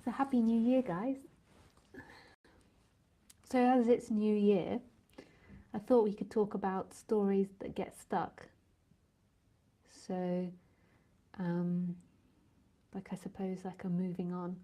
So happy new year, guys. So as it's new year, I thought we could talk about stories that get stuck. So like I suppose like a moving on.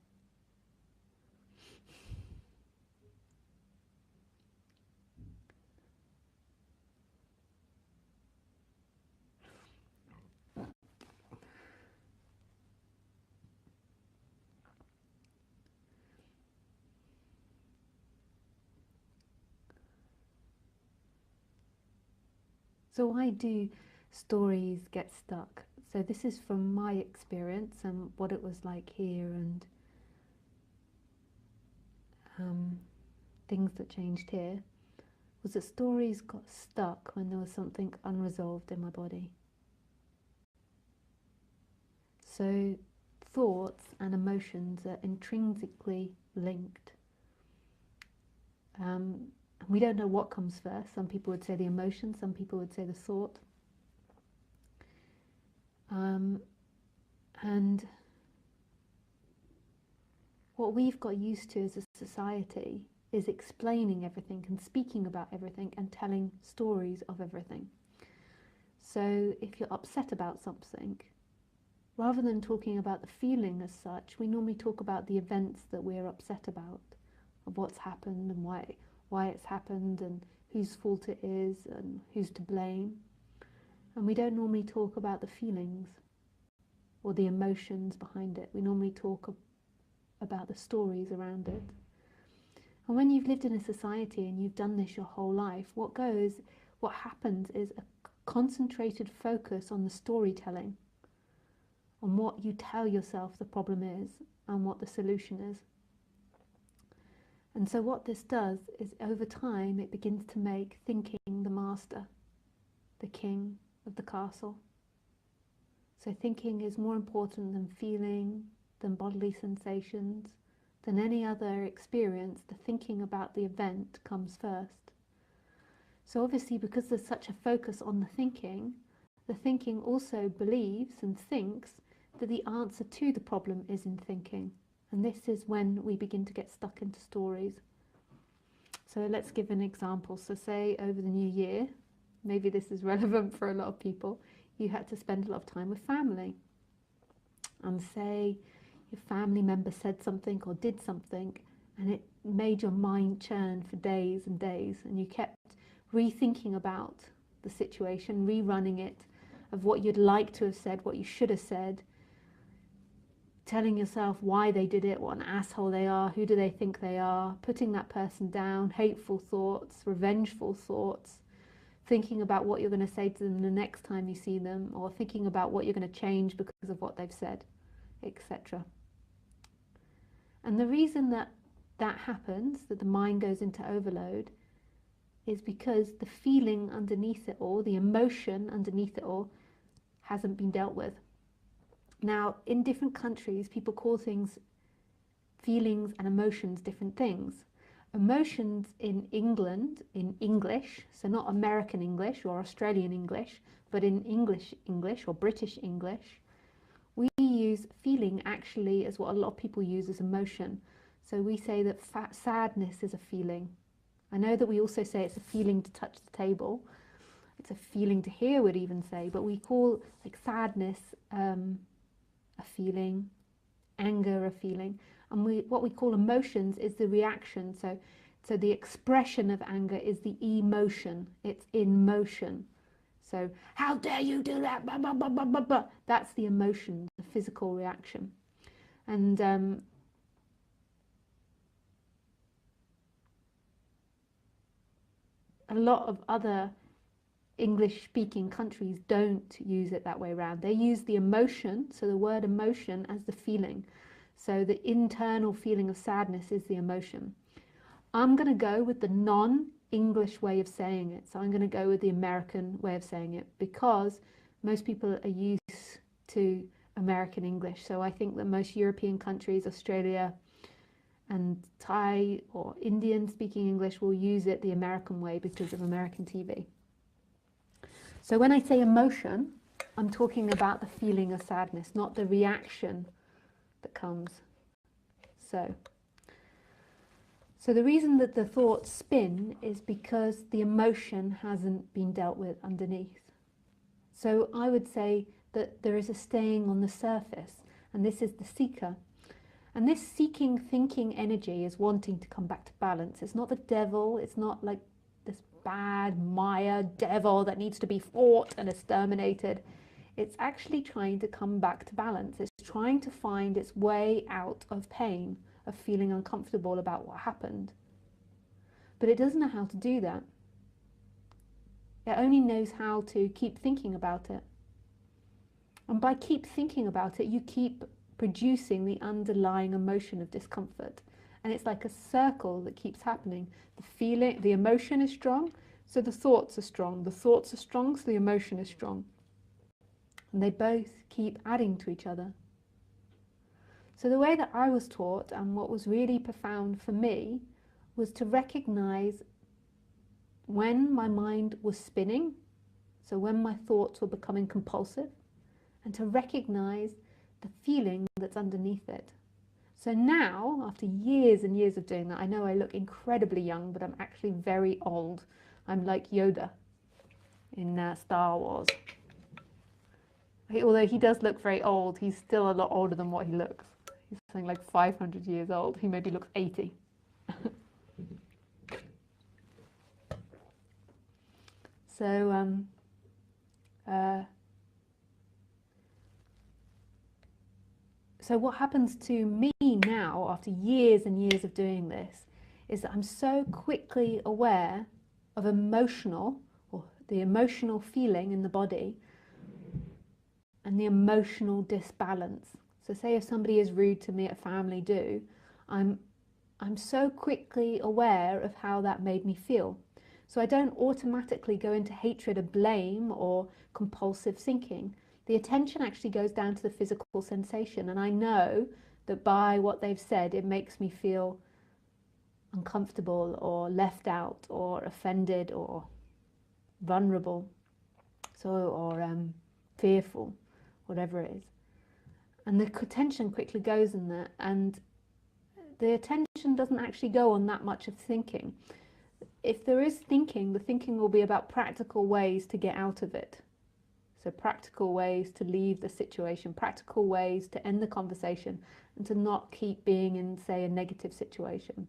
So why do stories get stuck? So this is from my experience and what it was like here, and things that changed here was that stories got stuck when there was something unresolved in my body. So thoughts and emotions are intrinsically linked. We don't know what comes first. Some people would say the emotion, some people would say the thought. And what we've got used to as a society is explaining everything and speaking about everything and telling stories of everything. So if you're upset about something, rather than talking about the feeling as such, we normally talk about the events that we're upset about, of what's happened and why it's happened and whose fault it is and who's to blame. And we don't normally talk about the feelings or the emotions behind it. We normally talk about the stories around it. And when you've lived in a society and you've done this your whole life, what happens is a concentrated focus on the storytelling, on what you tell yourself the problem is and what the solution is. And so what this does is over time it begins to make thinking the master, the king of the castle. So thinking is more important than feeling, than bodily sensations, than any other experience. The thinking about the event comes first. So obviously because there's such a focus on the thinking also believes and thinks that the answer to the problem is in thinking. And this is when we begin to get stuck into stories. So let's give an example. So say over the new year, maybe this is relevant for a lot of people, you had to spend a lot of time with family. And say your family member said something or did something and it made your mind churn for days and days, and you kept rethinking about the situation, rerunning it, of what you'd like to have said, what you should have said, telling yourself why they did it, what an asshole they are, who do they think they are, putting that person down, hateful thoughts, revengeful thoughts, thinking about what you're going to say to them the next time you see them, or thinking about what you're going to change because of what they've said, etc. And the reason that happens, that the mind goes into overload, is because the feeling underneath it all, the emotion underneath it all, hasn't been dealt with. Now, in different countries, people call things, feelings and emotions, different things. Emotions in England, in English, so not American English or Australian English, but in English or British English, we use feeling actually as what a lot of people use as emotion. So we say that sadness is a feeling. I know that we also say it's a feeling to touch the table. It's a feeling to hear, we'd even say, but we call like sadness a feeling, anger a feeling, and what we call emotions is the reaction. So the expression of anger is the emotion. It's in motion. So how dare you do that? Blah, blah, blah, blah, blah, blah. That's the emotion, the physical reaction. And a lot of other English-speaking countries don't use it that way around. They use the emotion, so the word emotion, as the feeling. So the internal feeling of sadness is the emotion. I'm going to go with the non-English way of saying it. So I'm going to go with the American way of saying it because most people are used to American English. So I think that most European countries, Australia and Thai or Indian speaking English, will use it the American way because of American TV. So when I say emotion, I'm talking about the feeling of sadness, not the reaction that comes. so. So the reason that the thoughts spin is because the emotion hasn't been dealt with underneath. So I would say that there is a staying on the surface, and this is the seeker. And this seeking, thinking energy is wanting to come back to balance. It's not the devil, it's not like this bad Maya devil that needs to be fought and exterminated. It's actually trying to come back to balance. It's trying to find its way out of pain, of feeling uncomfortable about what happened. But it doesn't know how to do that. It only knows how to keep thinking about it. And by keep thinking about it, you keep producing the underlying emotion of discomfort. And it's like a circle that keeps happening. The feeling, the emotion is strong, so the thoughts are strong. The thoughts are strong, so the emotion is strong. And they both keep adding to each other. So the way that I was taught, and what was really profound for me, was to recognize when my mind was spinning, so when my thoughts were becoming compulsive, and to recognize the feeling that's underneath it. So now, after years and years of doing that, I know I look incredibly young, but I'm actually very old. I'm like Yoda in Star Wars. Although he does look very old, he's still a lot older than what he looks. He's something like 500 years old. He maybe looks 80. So, so what happens to me now, after years and years of doing this, is that I'm so quickly aware of emotional, or the emotional feeling in the body, and the emotional disbalance. So say if somebody is rude to me at family do, I'm so quickly aware of how that made me feel. So I don't automatically go into hatred or blame or compulsive thinking. The attention actually goes down to the physical sensation, and I know that by what they've said, it makes me feel uncomfortable or left out or offended or vulnerable, or fearful, whatever it is. And the attention quickly goes in there, and the attention doesn't actually go on that much of thinking. If there is thinking, the thinking will be about practical ways to get out of it. So practical ways to leave the situation, practical ways to end the conversation, and to not keep being in, say, a negative situation.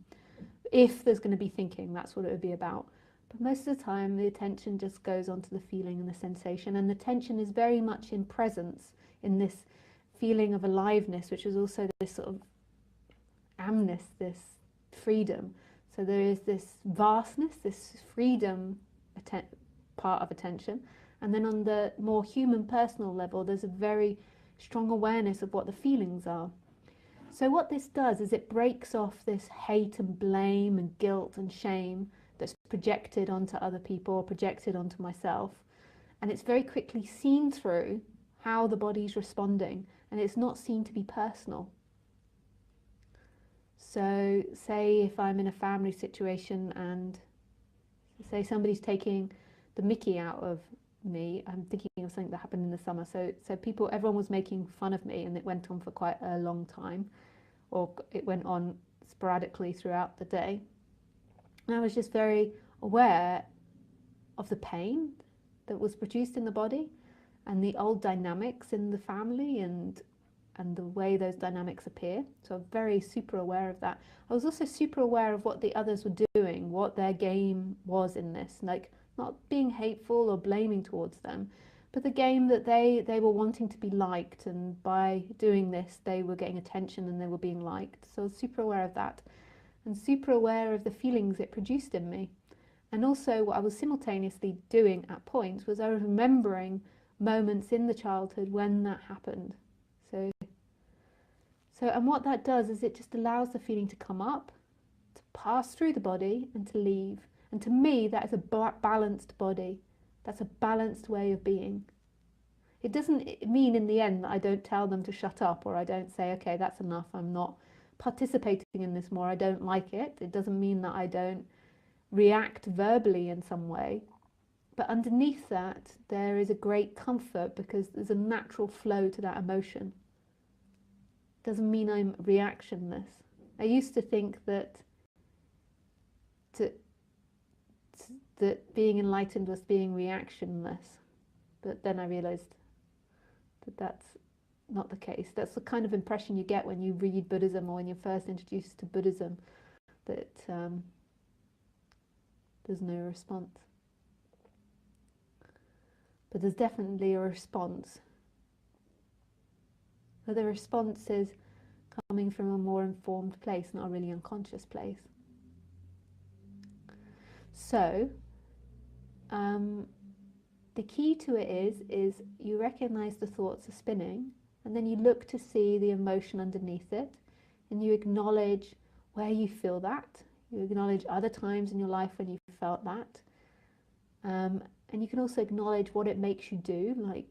If there's going to be thinking, that's what it would be about. But most of the time, the attention just goes onto the feeling and the sensation, and the tension is very much in presence, in this feeling of aliveness, which is also this sort of amness, this freedom. So there is this vastness, this freedom part of attention. And then on the more human personal level, there's a very strong awareness of what the feelings are. So what this does is it breaks off this hate and blame and guilt and shame that's projected onto other people or projected onto myself. And it's very quickly seen through how the body's responding, and it's not seen to be personal. So say if I'm in a family situation and say somebody's taking the mickey out of me, I'm thinking of something that happened in the summer. So everyone was making fun of me, and it went on for quite a long time, or it went on sporadically throughout the day. And I was just very aware of the pain that was produced in the body and the old dynamics in the family and the way those dynamics appear. So I'm very super aware of that. I was also super aware of what the others were doing, what their game was in this, like not being hateful or blaming towards them, but the game that they were wanting to be liked, and by doing this they were getting attention and they were being liked. So I was super aware of that, and super aware of the feelings it produced in me. And also what I was simultaneously doing at points was I was remembering moments in the childhood when that happened. And what that does is it just allows the feeling to come up, to pass through the body and to leave. And to me, that is a balanced body. That's a balanced way of being. It doesn't mean in the end that I don't tell them to shut up, or I don't say, okay, that's enough, I'm not participating in this more, I don't like it. It doesn't mean that I don't react verbally in some way. But underneath that, there is a great comfort because there's a natural flow to that emotion. Doesn't mean I'm reactionless. I used to think that to, that being enlightened was being reactionless, but then I realized that that's not the case. That's the kind of impression you get when you read Buddhism or when you're first introduced to Buddhism, that there's no response. But there's definitely a response. But the response is coming from a more informed place, not a really unconscious place. So, the key to it is you recognize the thoughts are spinning, and then you look to see the emotion underneath it, and you acknowledge where you feel that. You acknowledge other times in your life when you felt that. And you can also acknowledge what it makes you do, like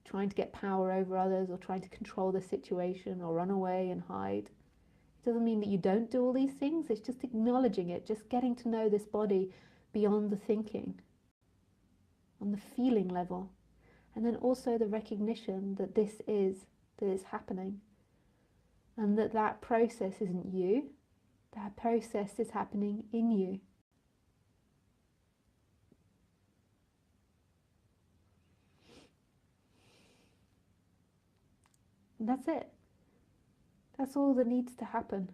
trying to get power over others or trying to control the situation or run away and hide. It doesn't mean that you don't do all these things, it's just acknowledging it, just getting to know this body beyond the thinking, on the feeling level. And then also the recognition that this is happening, and that process isn't you, that process is happening in you. And that's it. That's all that needs to happen.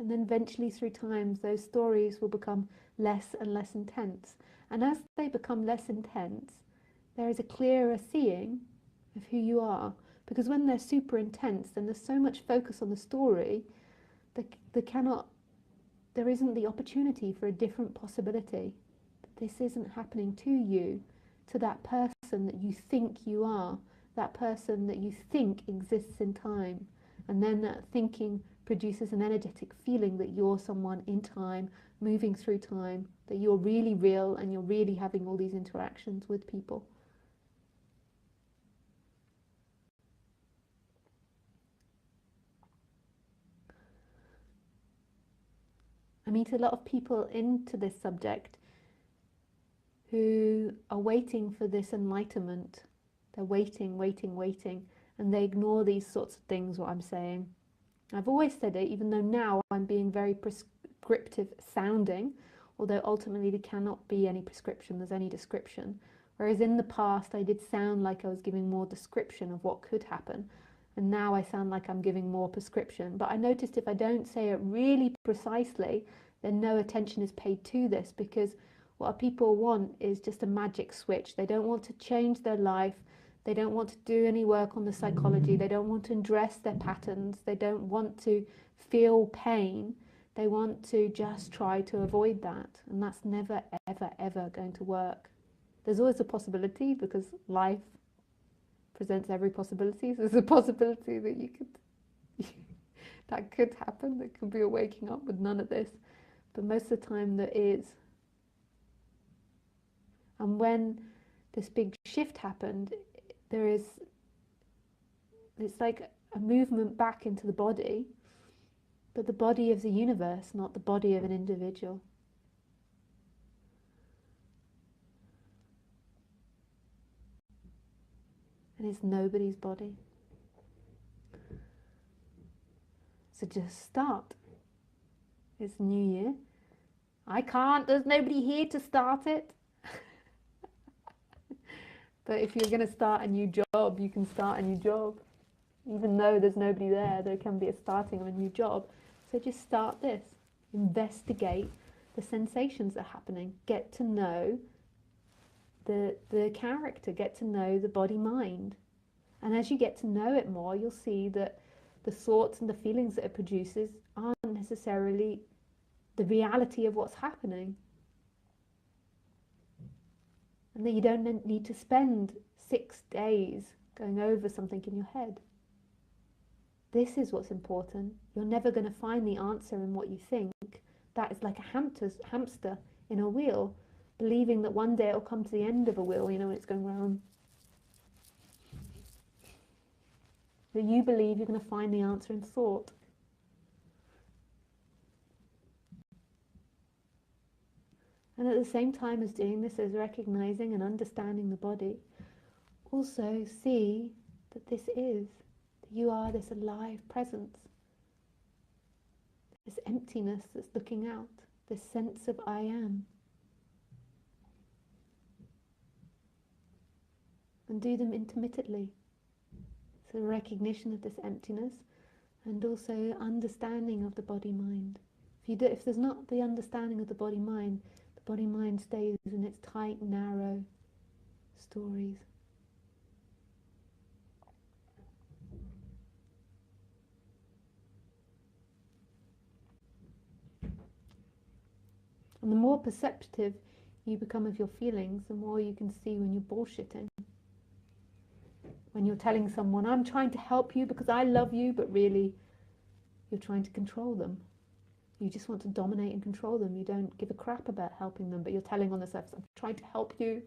And then eventually through time, those stories will become less and less intense. And as they become less intense, there is a clearer seeing of who you are. Because when they're super intense, then there's so much focus on the story, there isn't the opportunity for a different possibility. This isn't happening to you, to that person that you think you are, that person that you think exists in time. And then that thinking produces an energetic feeling that you're someone in time, moving through time, that you're really real and you're really having all these interactions with people. I meet a lot of people into this subject who are waiting for this enlightenment. They're waiting, and they ignore these sorts of things, what I'm saying. I've always said it, even though now I'm being very prescriptive sounding, although ultimately there cannot be any prescription, there's only description. Whereas in the past I did sound like I was giving more description of what could happen, and now I sound like I'm giving more prescription. But I noticed if I don't say it really precisely, then no attention is paid to this, because what people want is just a magic switch. They don't want to change their life. They don't want to do any work on the psychology. They don't want to address their patterns. They don't want to feel pain. They want to just try to avoid that. And that's never, ever, ever going to work. There's always a possibility, because life presents every possibility. So there's a possibility that that could happen. There could be a waking up with none of this. But most of the time there is. And when this big shift happened, it's like a movement back into the body, but the body of the universe, not the body of an individual. And it's nobody's body. So just start. It's New Year. There's nobody here to start it. But if you're going to start a new job, you can start a new job. Even though there's nobody there can be a starting of a new job. So just start this. Investigate the sensations that are happening. Get to know the character. Get to know the body-mind. And as you get to know it more, you'll see that the thoughts and the feelings that it produces aren't necessarily the reality of what's happening. And that you don't need to spend 6 days going over something in your head. This is what's important. You're never going to find the answer in what you think. That is like a hamster in a wheel, believing that one day it'll come to the end of a wheel, when it's going round. That you believe you're going to find the answer in thought. And at the same time as doing this, as recognizing and understanding the body, also see that you are this alive presence. this emptiness that's looking out, this sense of I am. And do them intermittently. So recognition of this emptiness and also understanding of the body-mind. If there's not the understanding of the body-mind stays in its tight, narrow stories. And the more perceptive you become of your feelings, the more you can see when you're bullshitting. When you're telling someone, I'm trying to help you because I love you, but really you're trying to control them. You just want to dominate and control them. You don't give a crap about helping them, but you're telling on the surface, I'm trying to help you.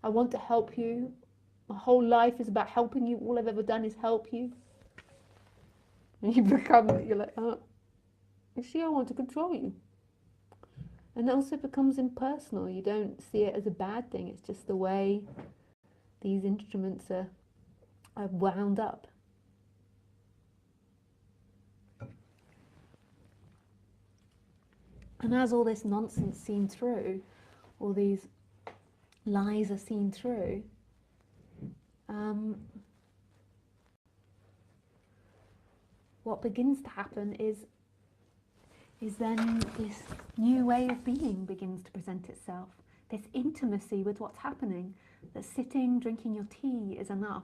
I want to help you. My whole life is about helping you. All I've ever done is help you. And you're like, oh, you see, I want to control you. And it also becomes impersonal. You don't see it as a bad thing. It's just the way these instruments are wound up. And as all this nonsense seen through, all these lies are seen through, what begins to happen is then this new way of being begins to present itself. This intimacy with what's happening, that sitting, drinking your tea is enough,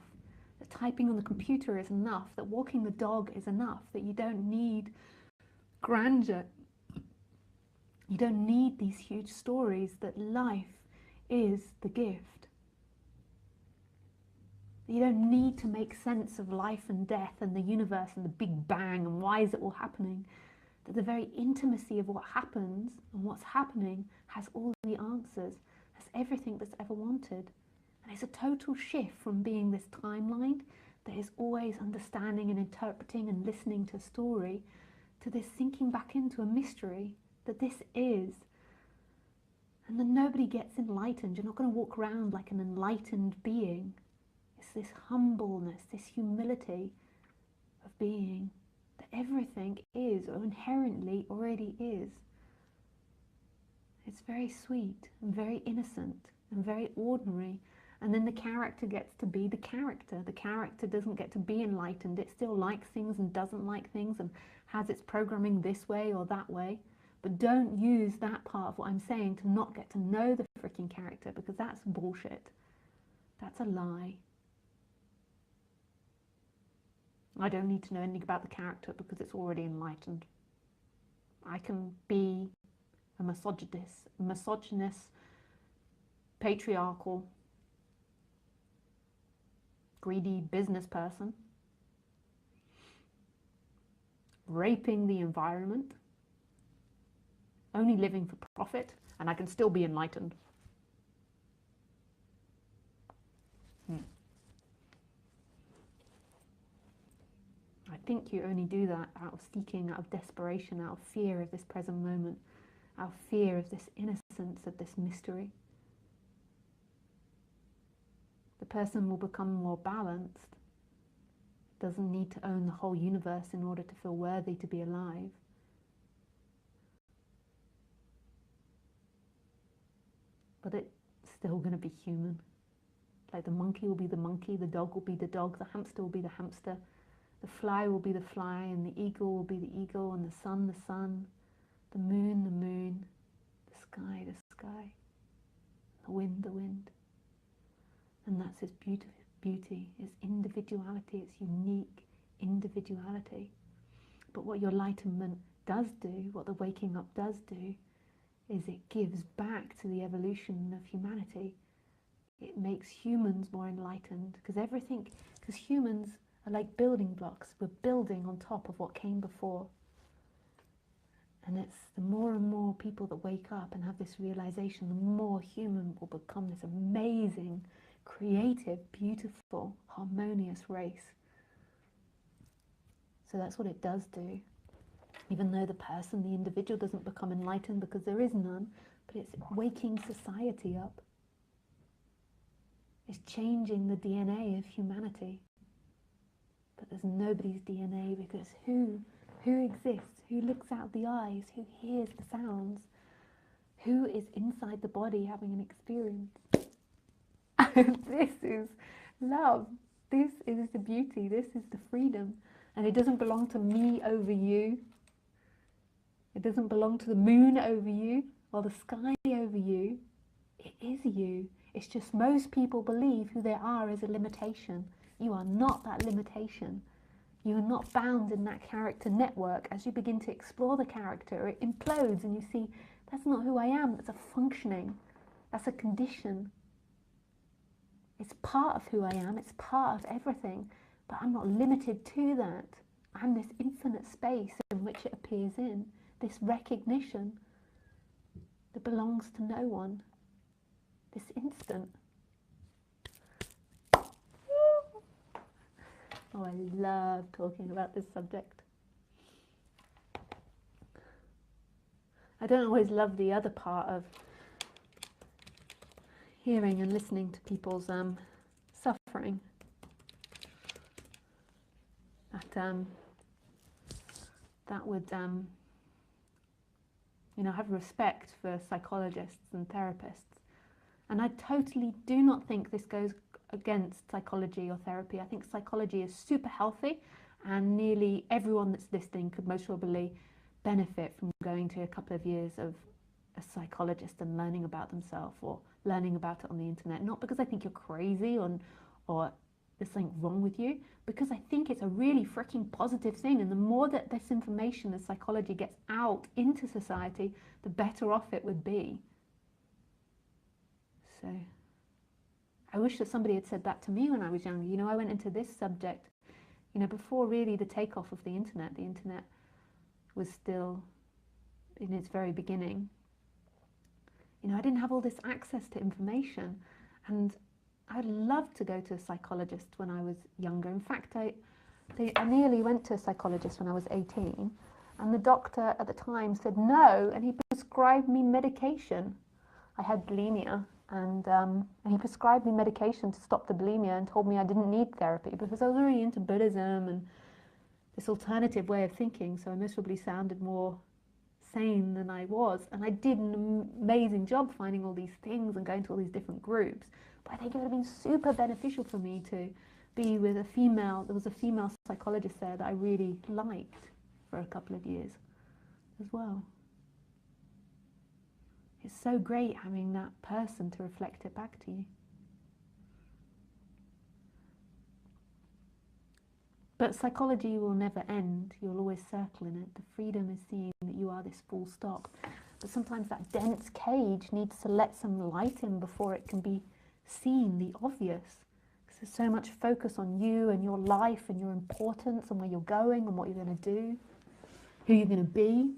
that typing on the computer is enough, that walking the dog is enough, that you don't need grandeur. You don't need these huge stories, that life is the gift. You don't need to make sense of life and death and the universe and the Big Bang and why is it all happening. That the very intimacy of what happens and what's happening has all the answers, has everything that's ever wanted. And it's a total shift from being this timeline that is always understanding and interpreting and listening to a story, to this sinking back into a mystery that this is. And then nobody gets enlightened. You're not going to walk around like an enlightened being. It's this humbleness, this humility of being, that everything is or inherently already is. It's very sweet and very innocent and very ordinary. And then the character gets to be the character. The character doesn't get to be enlightened. It still likes things and doesn't like things and has its programming this way or that way. But don't use that part of what I'm saying to not get to know the freaking character, because that's bullshit. That's a lie. I don't need to know anything about the character because it's already enlightened. I can be a misogynist, patriarchal, greedy business person, raping the environment, only living for profit, and I can still be enlightened. I think you only do that out of seeking, out of desperation, out of fear of this present moment, out of fear of this innocence, of this mystery. The person will become more balanced, doesn't need to own the whole universe in order to feel worthy to be alive. But it's still going to be human. Like the monkey will be the monkey, the dog will be the dog, the hamster will be the hamster. The fly will be the fly, and the eagle will be the eagle, and the sun, the moon, the sky, the wind. And that's its beauty, its individuality, its unique individuality. But what your enlightenment does do, what the waking up does do, is it gives back to the evolution of humanity. It makes humans more enlightened, because humans are like building blocks. We're building on top of what came before. And it's the more and more people that wake up and have this realization, the more human will become this amazing, creative, beautiful, harmonious race. So that's what it does do. Even though the person, the individual, doesn't become enlightened because there is none, but it's waking society up. It's changing the DNA of humanity. But there's nobody's DNA, because who exists? who looks out the eyes, who hears the sounds, who is inside the body having an experience. This is love. This is the beauty. This is the freedom. And it doesn't belong to me over you. It doesn't belong to the moon over you or the sky over you. It is you. It's just most people believe who they are is a limitation. You are not that limitation. You are not bound in that character network. As you begin to explore the character, it implodes and you see, that's not who I am. That's a functioning. That's a condition. It's part of who I am. It's part of everything. But I'm not limited to that. I'm this infinite space in which it appears in. This recognition that belongs to no one. This instant. Oh, I love talking about this subject. I don't always love the other part of hearing and listening to people's suffering. That would, have respect for psychologists and therapists. And I totally do not think this goes against psychology or therapy. I think psychology is super healthy, and nearly everyone that's listening could most probably benefit from going to a couple of years of a psychologist and learning about themselves, or learning about it on the internet. Not because I think you're crazy or there's something wrong with you, because I think it's a really freaking positive thing. And the more that this information as psychology gets out into society, the better off it would be. So I wish that somebody had said that to me when I was younger. I went into this subject, before really the takeoff of the internet. The internet was still in its very beginning. I didn't have all this access to information, and I'd love to go to a psychologist when I was younger. In fact, I nearly went to a psychologist when I was 18, and the doctor at the time said no, and he prescribed me medication. I had bulimia, and he prescribed me medication to stop the bulimia and told me I didn't need therapy because I was already into Buddhism and this alternative way of thinking, so I miserably sounded more sane than I was. And I did an amazing job finding all these things and going to all these different groups. But I think it would have been super beneficial for me to be with a female. There was a female psychologist there that I really liked for a couple of years as well. It's so great having that person to reflect it back to you. But psychology will never end. You'll always circle in it. The freedom is seeing that you are this full stop. But sometimes that dense cage needs to let some light in before it can be seen, the obvious. Because there's so much focus on you and your life and your importance and where you're going and what you're going to do, who you're going to be.